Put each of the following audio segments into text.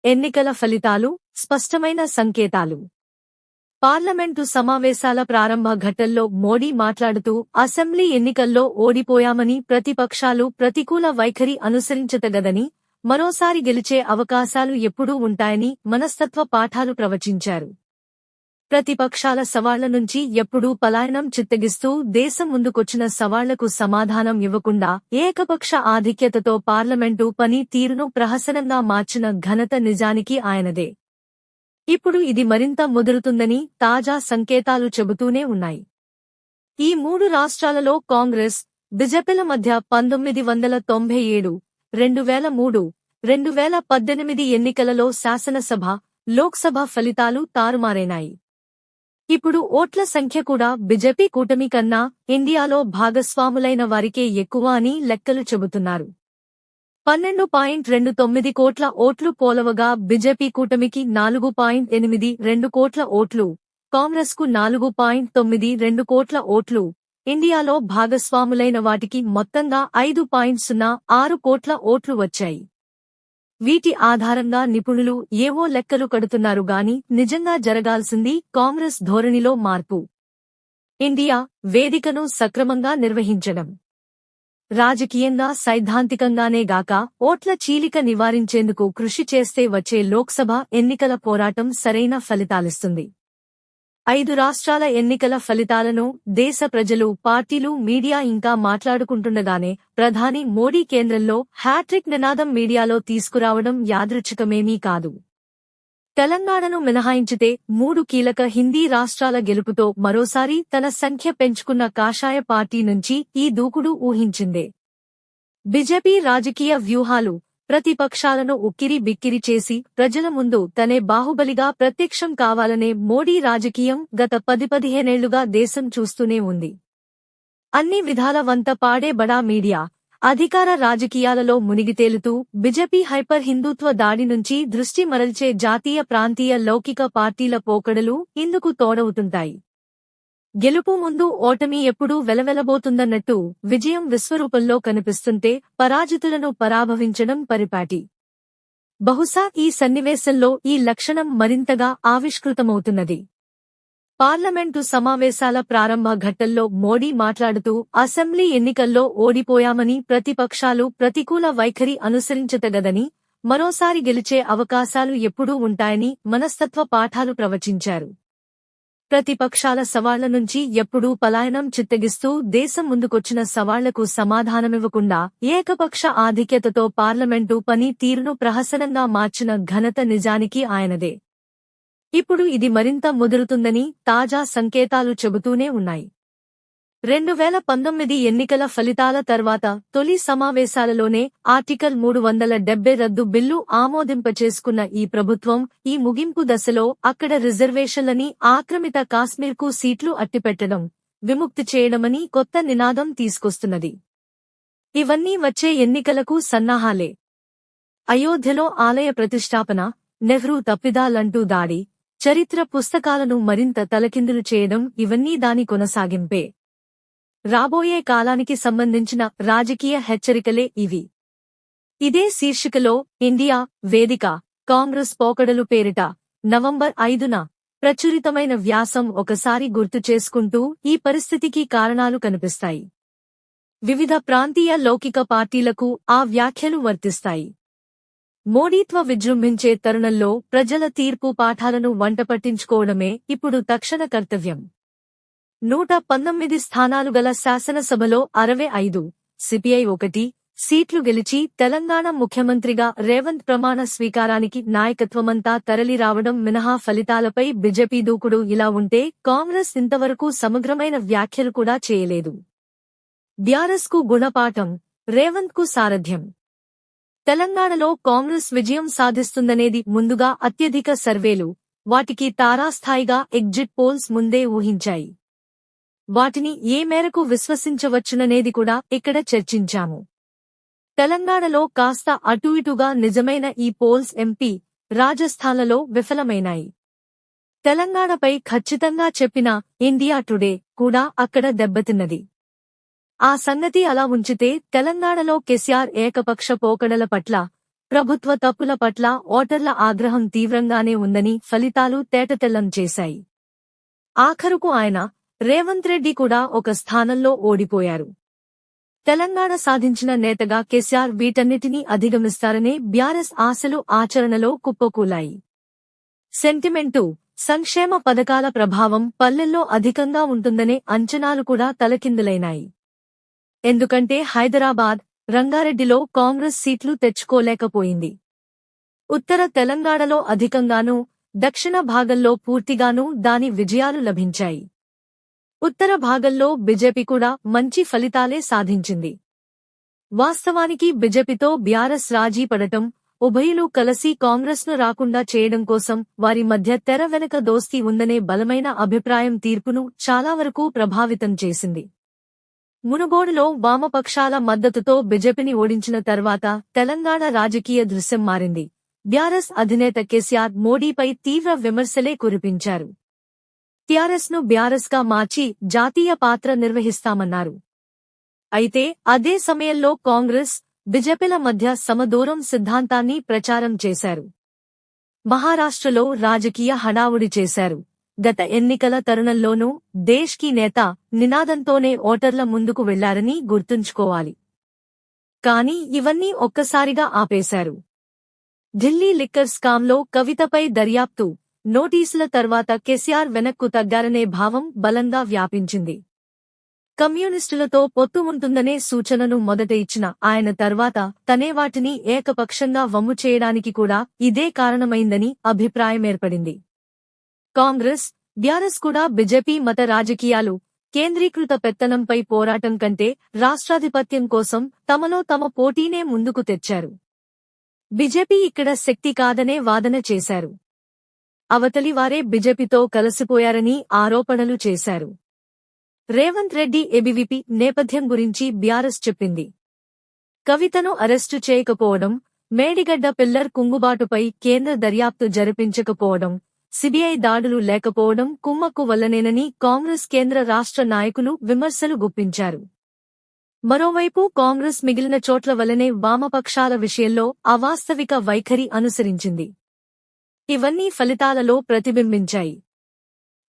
ఎన్నికల ఫలితాలు స్పష్టమైన సంకేతాలు. పార్లమెంటు సమావేశాల ప్రారంభ ఘట్టంలో మోడీ మాట్లాడుతూ అసెంబ్లీ ఎన్నికల్లో ఓడిపోయామని, ప్రతిపక్షాలు ప్రతికూల వైఖరి అనుసరించతగదని, మరోసారి గెలిచే అవకాశాలు ఎప్పుడూ ఉంటాయని మనస్తత్వ పాఠాలు ప్రవచించారు. ప్రతిపక్షాల సవాళ్ల నుంచి ఎప్పుడూ పలాయనం చిత్తగిస్తూ దేశం ముందుకొచ్చిన సవాళ్లకు సమాధానం ఇవ్వకుండా ఏకపక్ష ఆధిక్యతతో పార్లమెంటు పని తీరును ప్రహసనంగా మార్చిన ఘనత నిజానికి ఆయనదే. ఇప్పుడు ఇది మరింత ముదురుతుందని తాజా సంకేతాలు చెబుతూనే ఉన్నాయి. ఈ మూడు రాష్ట్రాలలో కాంగ్రెస్, బీజేపీల మధ్య 1997, 2003, 2018 ఎన్నికలలో శాసనసభ, లోక్సభ ఫలితాలు తారుమారైనాయి. ఇప్పుడు ఓట్ల సంఖ్య కూడా బీజేపీ కూటమి కన్నా ఇండియాలో భాగస్వాములైన వారికే ఎక్కువ అని లెక్కలు చెబుతున్నారు. 12.29 కోట్ల ఓట్లు పోలవగా బీజేపీ కూటమికి 4.82 కోట్ల ఓట్లు, కాంగ్రెస్కు 4.92 కోట్ల ఓట్లు, ఇండియాలో భాగస్వాములైన వాటికి మొత్తంగా 5.06 కోట్ల ఓట్లు వచ్చాయి. వీటి ఆధారంగా నిపుణులు ఏవో లెక్కలు కడుతున్నారు గాని నిజంగా జరగాల్సింది కాంగ్రెస్ ధోరణిలో మార్పు. ఇండియా వేదికను సక్రమంగా నిర్వహించడం. రాజకీయంగా సైద్ధాంతికంగానే గాక ఓట్ల చీలిక నివారించేందుకు కృషి చేస్తే వచ్చే లోక్సభ ఎన్నికల పోరాటం సరైన ఫలితాలిస్తుంది. 5 రాష్ట్రాల ఎన్నికల ఫలితాలను దేశ ప్రజలు, పార్టీలు, మీడియా ఇంకా మాట్లాడుకుంటుండగానే ప్రధాని మోడీ కేంద్రంలో హ్యాట్రిక్ నినాదం మీడియాలో తీసుకురావడం యాదృచ్ఛికమేమీ కాదు. తెలంగాణను మినహాయించితే 3 కీలక హిందీ రాష్ట్రాల గెలుపుతో మరోసారి తన సంఖ్య పెంచుకున్న కాషాయ పార్టీ నుంచి ఈ దూకుడు ఊహించిందే. బీజేపీ రాజకీయ వ్యూహాలు ప్రతిపక్షాలను ఉక్కిరి బిక్కిరి చేసి ప్రజల ముందు తనే బాహుబలిగా ప్రత్యక్షం కావాలనే మోడీ రాజకీయం గత 10-15 ఏళ్లుగా దేశం చూస్తూనే ఉంది. అన్ని విధాల వంత పాడే బడా మీడియా, అధికార రాజకీయాలలో మునిగితేలుతూ బీజేపీ హైపర్ హిందూత్వ దాడి నుంచి దృష్టి మరల్చే జాతీయ ప్రాంతీయ లౌకిక పార్టీల పోకడలు ఇందుకు తోడవుతుంటాయి. గెలుపు ముందు ఓటమి ఎప్పుడూ వెలవెలబోతుందన్నట్టు విజయం విశ్వరూపంలో కనిపిస్తుంటే పరాజితులను పరాభవించడం పరిపాటి. బహుశా ఈ సన్నివేశంలో ఈ లక్షణం మరింతగా ఆవిష్కృతమవుతున్నది. పార్లమెంటు సమావేశాల ప్రారంభ ఘట్టంలో మోడీ మాట్లాడుతూ అసెంబ్లీ ఎన్నికల్లో ఓడిపోయామని, ప్రతిపక్షాలు ప్రతికూల వైఖరి అనుసరించతగదని, మరోసారి గెలిచే అవకాశాలు ఎప్పుడూ ఉంటాయని మనస్తత్వ పాఠాలు ప్రవచించారు. ప్రతిపక్షాల సవాళ్ల నుంచి ఎప్పుడూ పలాయనం చిత్తగిస్తూ దేశం ముందుకొచ్చిన సవాళ్లకు సమాధానమివ్వకుండా ఏకపక్ష ఆధిక్యతతో పార్లమెంటు పని తీరును ప్రహసనంగా మార్చిన ఘనత నిజానికి ఆయనదే. ఇప్పుడు ఇది మరింత ముదురుతుందని తాజా సంకేతాలు చెబుతూనే ఉన్నాయి. 2019 ఎన్నికల ఫలితాల తర్వాత తొలి సమావేశాలలోనే ఆర్టికల్ 370 రద్దు బిల్లు ఆమోదింపచేసుకున్న ఈ ప్రభుత్వం ఈ ముగింపు దశలో అక్కడ రిజర్వేషన్లని, ఆక్రమిత కాశ్మీర్కు సీట్లు అట్టిపెట్టడం, విముక్తి చేయడమని కొత్త నినాదం తీసుకొస్తున్నది. ఇవన్నీ వచ్చే ఎన్నికలకు సన్నాహాలే. అయోధ్యలో ఆలయ ప్రతిష్టాపన, నెహ్రూ తప్పిదాలంటూ దాడి, చరిత్ర పుస్తకాలను మరింత తలకిందులు చేయడం ఇవన్నీ దాని కొనసాగింపే. రాబోయే కాలానికి సంబంధించిన రాజకీయ హెచ్చరికలే ఇవి. ఇదే శీర్షికలో ఇండియా వేదిక, కాంగ్రెస్ పోకడలు పేరిట నవంబర్ 5న ప్రచురితమైన వ్యాసం ఒకసారి గుర్తు చేసుకుంటూ ఈ పరిస్థితికి కారణాలు కనిపిస్తాయి. వివిధ ప్రాంతీయ లౌకిక పార్టీలకు ఆ వ్యాఖ్యలు వర్తిస్తాయి. మోడీత్వ విజృంభించే తరుణంలో ప్రజల తీర్పు పాఠాలను వంటపట్టించుకోవడమే ఇప్పుడు తక్షణ కర్తవ్యం. 119 స్థానాలు గల శాసనసభలో 65, సిపిఐ 1 సీట్లు గెలిచి తెలంగాణ ముఖ్యమంత్రిగా రేవంత్ ప్రమాణ స్వీకారానికి నాయకత్వమంతా తరలిరావడం మినహా ఫలితాలపై బీజేపీ దూకుడు ఇలా ఉంటే కాంగ్రెస్ ఇంతవరకు సమగ్రమైన వ్యాఖ్యలు కూడా చేయలేదు. బీఆర్ఎస్కు గుణపాఠం, రేవంత్కు సారథ్యం. తెలంగాణలో కాంగ్రెస్ విజయం సాధిస్తుందనేది ముందుగా అత్యధిక సర్వేలు, వాటికి తారాస్థాయిగా ఎగ్జిట్ పోల్స్ ముందే ఊహించాయి. వాటిని ఏ మేరకు విశ్వసించవచ్చుననేది కూడా ఇక్కడ చర్చించాము. తెలంగాణలో కాస్త అటూ ఇటూగా నిజమైన ఈ పోల్స్ ఎంపీ, రాజస్థాన్లలో విఫలమైనాయి. తెలంగాణపై ఖచ్చితంగా చెప్పిన ఇండియా టుడే కూడా అక్కడ దెబ్బతిన్నది. ఆ సంగతి అలా ఉంచితే తెలంగాణలో కేసీఆర్ ఏకపక్ష పోకడల పట్ల ప్రభుత్వ తప్పుల పట్ల ఓటర్ల ఆగ్రహం తీవ్రంగానే ఉందని ఫలితాలు తేటతెల్లం చేశాయి. ఆఖరుకు ఆయన, రేవంత్ రెడ్డి కూడా ఒక స్థానంలో ఓడిపోయారు. తెలంగాణ సాధించిన నేతగా కేసీఆర్ వీటన్నిటినీ అధిగమిస్తారనే బ్యారెస్ ఆశలు ఆచరణలో కుప్పకూలాయి. సెంటిమెంటు, సంక్షేమ పథకాల ప్రభావం పల్లెల్లో అధికంగా ఉంటుందనే అంచనాలు కూడా తలకిందులైనాయి. ఎందుకంటే హైదరాబాద్, రంగారెడ్డిలో కాంగ్రెస్ సీట్లు తెచ్చుకోలేకపోయింది. ఉత్తర తెలంగాణలో అధికంగానూ, దక్షిణ భాగంలో పూర్తిగానూ దాని విజయాలు లభించాయి. ఉత్తర భాగంలో బీజేపీ కూడా మంచి ఫలితాలే సాధించింది. వాస్తవానికి బీజేపీతో బ్యారెస్ రాజీ పడటం, ఉభయులు కలిసి కాంగ్రెస్ను రాకుండా చేయడం కోసం వారి మధ్య తెర వెనక దోస్తీ ఉందనే బలమైన అభిప్రాయం తీర్పును చాలా వరకు ప్రభావితం చేసింది. మునుగోడులో వామపక్షాల మద్దతుతో బీజేపీని ఓడించిన తర్వాత తెలంగాణ రాజకీయ దృశ్యం మారింది. బ్యారెస్ అధినేత కేసీఆర్ మోడీపై తీవ్ర విమర్శలే కురిపించారు. టీఆర్ఎస్ను బ్యారెస్గా మార్చి జాతీయ పాత్ర నిర్వహిస్తామన్నారు. అయితే అదే సమయంలో కాంగ్రెస్, బీజేపీల మధ్య సమదూరం సిద్ధాంతాన్ని ప్రచారం చేశారు. మహారాష్ట్రలో రాజకీయ హడావుడి చేశారు. గత ఎన్నికల తరుణంలోనూ దేశ్ కీ నేత నినాదంతోనే ఓటర్ల ముందుకు వెళ్లారని గుర్తుంచుకోవాలి. కానీ ఇవన్నీ ఒక్కసారిగా ఆపేశారు. ఢిల్లీ లిక్కర్ స్కామ్లో కవితపై దర్యాప్తు, నోటీసుల తర్వాత కేసీఆర్ వెనక్కు తగ్గారనే భావం బలంగా వ్యాపించింది. కమ్యూనిస్టులతో పొత్తు ఉంటుందనే సూచనను మొదట ఇచ్చిన ఆయన తర్వాత తనే వాటిని ఏకపక్షంగా వమ్ము చేయడానికి కూడా ఇదే కారణమైందని అభిప్రాయమేర్పడింది. కాంగ్రెస్, బ్యారెస్ కూడా బీజేపీ మత రాజకీయాలు, కేంద్రీకృత పెత్తనంపై పోరాటం కంటే రాష్ట్రాధిపత్యం కోసం తమలో తమ పోటీనే ముందుకు తెచ్చారు. బీజేపీ ఇక్కడ శక్తి కాదనే వాదన చేశారు. అవతలివారే బీజేపీతో కలిసిపోయారని ఆరోపణలు చేశారు. రేవంత్ రెడ్డి ఏబీవీపీ నేపథ్యం గురించి బ్యారెస్ చెప్పింది. కవితను అరెస్టు చేయకపోవడం, మేడిగడ్డ పిల్లర్ కుంగుబాటుపై కేంద్ర దర్యాప్తు జరిపించకపోవడం, సిబిఐ దాడులు లేకపోవడం కుమ్మక్కు వల్లనేనని కాంగ్రెస్ కేంద్ర రాష్ట్ర నాయకులు విమర్శలు గుప్పించారు. మరోవైపు కాంగ్రెస్ మిగిలిన చోట్ల వల్లనే వామపక్షాల విషయంలో అవాస్తవిక వైఖరి అనుసరించింది. ఇవన్నీ ఫలితాలలో ప్రతిబింబించాయి.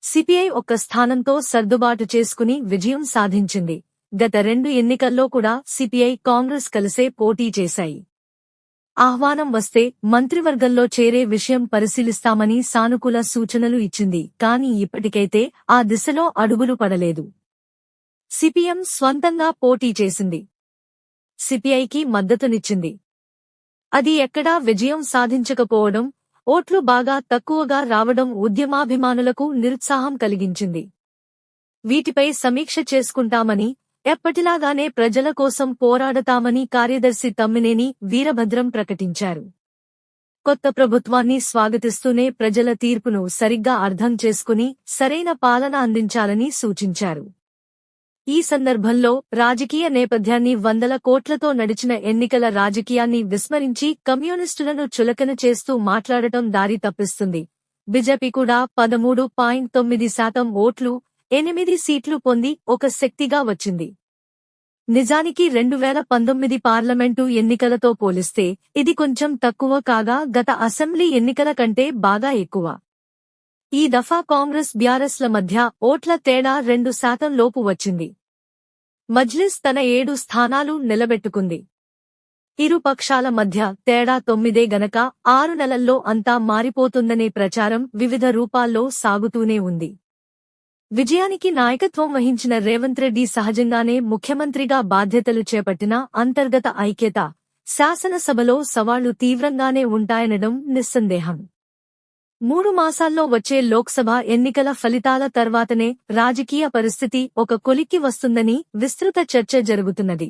సిపిఐ ఒక్క స్థానంతో సర్దుబాటు చేసుకుని విజయం సాధించింది. గత 2 ఎన్నికల్లో కూడా సిపిఐ, కాంగ్రెస్ కలిసే పోటీ చేశాయి. ఆహ్వానం వస్తే మంత్రివర్గంలో చేరే విషయం పరిశీలిస్తామని సానుకూల సూచనలు ఇచ్చింది. కానీ ఇప్పటికైతే ఆ దిశలో అడుగులు పడలేదు. సిపిఎం స్వంతంగా పోటీ చేసింది. సిపిఐకి మద్దతునిచ్చింది. అది ఎక్కడా విజయం సాధించకపోవడం, ఓట్లు బాగా తక్కువగా రావడం ఉద్యమాభిమానులకు నిరుత్సాహం కలిగించింది. వీటిపై సమీక్ష చేసుకుంటామని, ఎప్పటిలాగానే ప్రజల కోసం పోరాడతామని కార్యదర్శి తమ్మినేని వీరభద్రం ప్రకటించారు. కొత్త ప్రభుత్వాన్ని స్వాగతిస్తూనే ప్రజల తీర్పును సరిగ్గా అర్థం చేసుకుని సరైన పాలన అందించాలని సూచించారు. ఈ సందర్భంలో రాజకీయ నేపథ్యాన్ని, వందల కోట్లతో నడిచిన ఎన్నికల రాజకీయాన్ని విస్మరించి కమ్యూనిస్టులను చులకన చేస్తూ మాట్లాడటం దారి తప్పిస్తుంది. బీజేపీ కూడా 13.9% ఓట్లు, 8 సీట్లు పొంది ఒక శక్తిగా వచ్చింది. నిజానికి 2019 పార్లమెంటు ఎన్నికలతో పోలిస్తే ఇది కొంచెం తక్కువ కాగా గత అసెంబ్లీ ఎన్నికల కంటే బాగా ఎక్కువ. ఈ దఫా కాంగ్రెస్, బ్యారెస్ల మధ్య ఓట్ల తేడా 2% లోపు వచ్చింది. మజ్లిస్ తన 7 స్థానాలు నిలబెట్టుకుంది. ఇరు పక్షాల మధ్య తేడా 9 గనక 6 నెలల్లో అంతా మారిపోతుందనే ప్రచారం వివిధ రూపాల్లో సాగుతూనే ఉంది. విజయానికి నాయకత్వం వహించిన రేవంత్ రెడ్డి సహజంగానే ముఖ్యమంత్రిగా బాధ్యతలు చేపట్టినా అంతర్గత ఐక్యత, శాసనసభలో సవాళ్లు తీవ్రంగానే ఉంటాయనడం నిస్సందేహం. 3 మాసాల్లో వచ్చే లోక్సభ ఎన్నికల ఫలితాల తర్వాతనే రాజకీయ పరిస్థితి ఒక కొలిక్కి వస్తుందని విస్తృత చర్చ జరుగుతున్నది.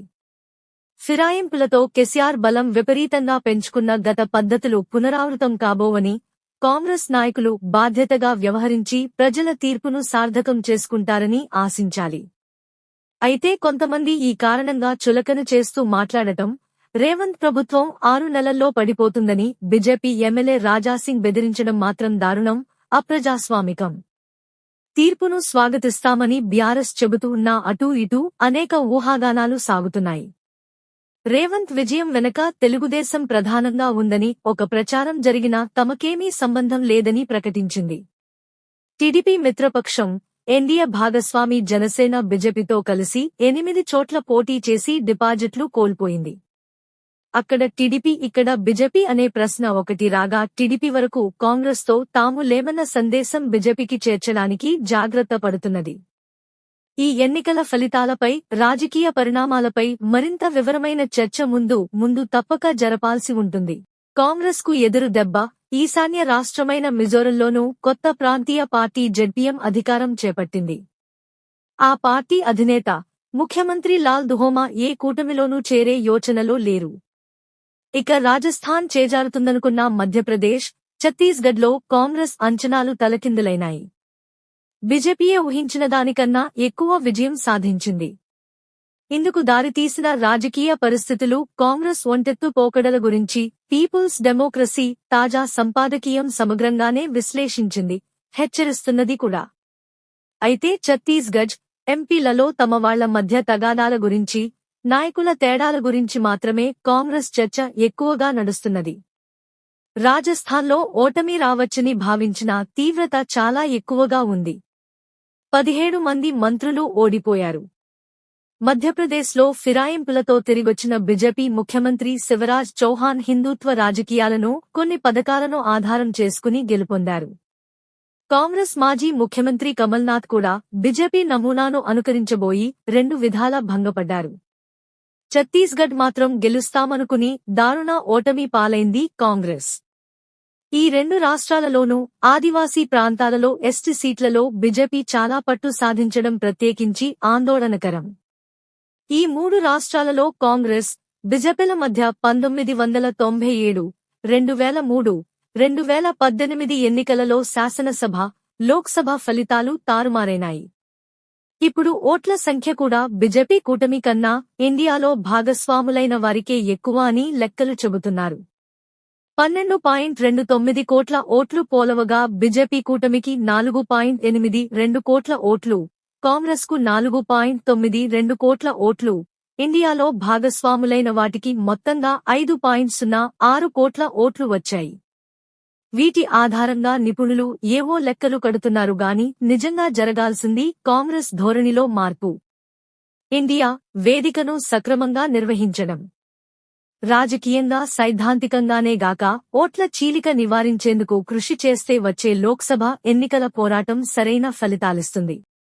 ఫిరాయింపులతో కేసీఆర్ బలం విపరీతంగా పెంచుకున్న గత పద్ధతులు పునరావృతం కాబోవని, కాంగ్రెస్ నాయకులు బాధ్యతగా వ్యవహరించి ప్రజల తీర్పును సార్థకం చేసుకుంటారని ఆశించాలి. అయితే కొంతమంది ఈ కారణంగా చులకన చేస్తూ మాట్లాడటం, రేవంత్ ప్రభుత్వం 6 నెలల్లో పడిపోతుందని బీజేపీ ఎమ్మెల్యే రాజాసింగ్ బెదిరించడం మాత్రం దారుణం, అప్రజాస్వామికం. తీర్పును స్వాగతిస్తామని బ్యారెస్ చెబుతూ ఉన్నా అటూ ఇటూ అనేక ఊహాగానాలు సాగుతున్నాయి. రేవంత్ విజయం వెనక తెలుగుదేశం ప్రధానంగా ఉందని ఒక ప్రచారం జరిగినా తమకేమీ సంబంధం లేదని ప్రకటించింది. టీడీపీ మిత్రపక్షం ఎన్డీఏ భాగస్వామి జనసేన బీజేపీతో కలిసి 8 చోట్ల పోటీ చేసి డిపాజిట్లు కోల్పోయింది. అక్కడ టీడీపీ ఇక్కడ బీజేపీ అనే ప్రశ్న ఒకటి రాగా టీడీపీ వరకు కాంగ్రెస్తో తాము లేమన్న సందేశం బీజేపీకి చేర్చడానికి జాగ్రత్త పడుతున్నది. ఈ ఎన్నికల ఫలితాలపై, రాజకీయ పరిణామాలపై మరింత వివరమైన చర్చ ముందు తప్పక జరపాల్సి ఉంటుంది. కాంగ్రెస్కు ఎదురు దెబ్బ ఈశాన్య రాష్ట్రమైన మిజోరంలోనూ కొత్త ప్రాంతీయ పార్టీ జెడ్పీఎం అధికారం చేపట్టింది. ఆ పార్టీ అధినేత ముఖ్యమంత్రి లాల్ దుహోమా ఏ కూటమిలోనూ చేరే యోచనలో లేరు. ఇక రాజస్థాన్ చేజారుతుందనుకున్న మధ్యప్రదేశ్, ఛత్తీస్గఢ్లో కాంగ్రెస్ అంచనాలు తలకిందులైనాయి. బీజేపీయే ఊహించిన దానికన్నా ఎక్కువ విజయం సాధించింది. ఇందుకు దారితీసిన రాజకీయ పరిస్థితులు, కాంగ్రెస్ ఒంటెత్తు పోకడల గురించి పీపుల్స్ డెమోక్రసీ తాజా సంపాదకీయం సమగ్రంగానే విశ్లేషించింది, హెచ్చరిస్తున్నది కూడా. అయితే ఛత్తీస్గఢ్, ఎంపీలలో తమ వాళ్ల మధ్య తగాదాల గురించి, నాయకుల తేడాల గురించి మాత్రమే కాంగ్రెస్ చర్చ ఎక్కువగా నడుస్తున్నది. రాజస్థాన్లో ఓటమి రావచ్చని భావించిన తీవ్రత చాలా ఎక్కువగా ఉంది. 17 మంది మంత్రులు ఓడిపోయారు. మధ్యప్రదేశ్లో ఫిరాయింపులతో తిరిగొచ్చిన బీజేపీ ముఖ్యమంత్రి శివరాజ్ చౌహాన్ హిందూత్వ రాజకీయాలను, కొన్ని పథకాలను ఆధారం చేసుకుని గెలుపొందారు. కాంగ్రెస్ మాజీ ముఖ్యమంత్రి కమల్నాథ్ కూడా బీజేపీ నమూనాను అనుకరించబోయి 2 విధాలా భంగపడ్డారు. ఛత్తీస్గఢ్ మాత్రం గెలుస్తామనుకుని దారుణ ఓటమి పాలైంది కాంగ్రెస్. ఈ 2 రాష్ట్రాలలోనూ ఆదివాసీ ప్రాంతాలలో ఎస్టీ సీట్లలో బీజేపీ చాలా పట్టు సాధించడం ప్రత్యేకించి ఆందోళనకరం. ఈ 3 రాష్ట్రాలలో కాంగ్రెస్, బీజేపీల మధ్య 1997, 2003, 2018 ఎన్నికలలో శాసనసభ, లోక్సభ ఫలితాలు తారుమారైనాయి. ఇప్పుడు ఓట్ల సంఖ్య కూడా బీజేపీ కూటమి కన్నా ఇండియాలో భాగస్వాములైన వారికే ఎక్కువ అని లెక్కలు చెబుతున్నారు. 12.29 కోట్ల ఓట్లు పోలవగా బీజేపీ కూటమికి 4.82 కోట్ల ఓట్లు, కాంగ్రెస్కు 4.92 కోట్ల ఓట్లు, ఇండియాలో భాగస్వాములైన వాటికి మొత్తంగా 5.06 కోట్ల ఓట్లు వచ్చాయి. వీటి ఆధారంగా నిపుణులు ఏవో లెక్కలు కడుతున్నారు గాని నిజంగా జరగాల్సింది కాంగ్రెస్ ధోరణిలో మార్పు. ఇండియా వేదికను సక్రమంగా నిర్వహించడం. రాజకీయంగా, సైద్ధాంతికంగానే గాక ఓట్ల చీలిక నివారించేందుకు కృషి చేస్తే వచ్చే లోక్సభ ఎన్నికల పోరాటం సరైన ఫలితాలిస్తుంది.